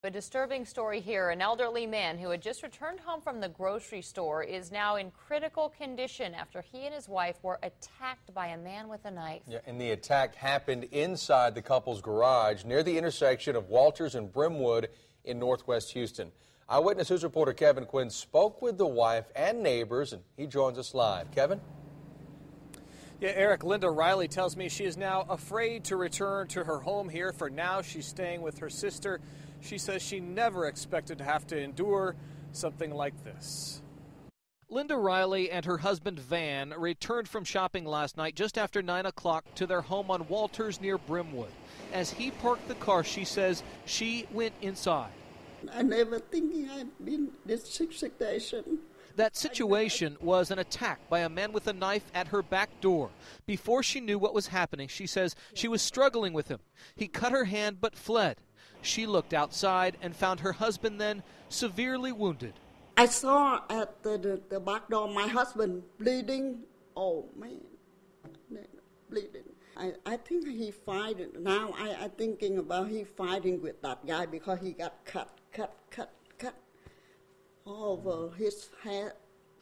A disturbing story here. An elderly man who had just returned home from the grocery store is now in critical condition after he and his wife were attacked by a man with a knife. Yeah, and the attack happened inside the couple's garage near the intersection of Walters and Brimwood in northwest Houston. Eyewitness News reporter Kevin Quinn spoke with the wife and neighbors, and he joins us live. Kevin? Yeah, Eric, Linda Riley tells me she is now afraid to return to her home here. For now, she's staying with her sister. She says she never expected to have to endure something like this. Linda Riley and her husband Van returned from shopping last night just after 9 o'clock to their home on Walters near Brimwood. As he parked the car, she says she went inside. I never thinking I'd been in this situation. That situation was an attack by a man with a knife at her back door. Before she knew what was happening, she says she was struggling with him. He cut her hand but fled. She looked outside and found her husband then severely wounded. I saw at the back door my husband bleeding. Oh, man, bleeding. I think he fighting. Now I'm thinking about he fighting with that guy because he got cut all over his head.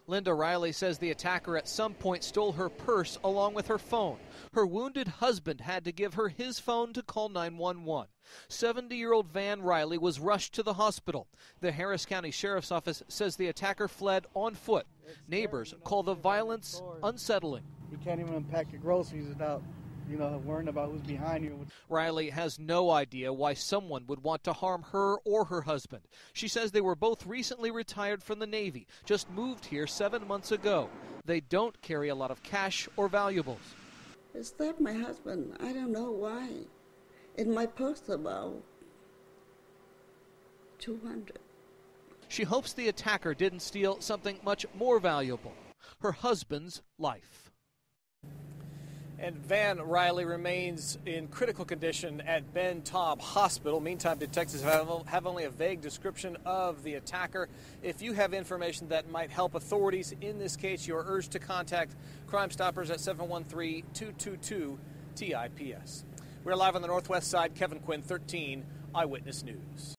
Linda Riley says the attacker at some point stole her purse along with her phone. Her wounded husband had to give her his phone to call 911. 70-year-old Van Riley was rushed to the hospital. The Harris County Sheriff's Office says the attacker fled on foot. Neighbors call the violence unsettling. You can't even unpack your groceries without worrying about who's behind you. Riley has no idea why someone would want to harm her or her husband. She says they were both recently retired from the Navy, just moved here 7 months ago. They don't carry a lot of cash or valuables. Is that my husband? I don't know why. In my purse about 200. She hopes the attacker didn't steal something much more valuable, her husband's life. And Van Riley remains in critical condition at Ben Taub Hospital. Meantime, detectives have only a vague description of the attacker. If you have information that might help authorities in this case, you are urged to contact Crime Stoppers at 713-222-TIPS. We're live on the northwest side. Kevin Quinn, 13 Eyewitness News.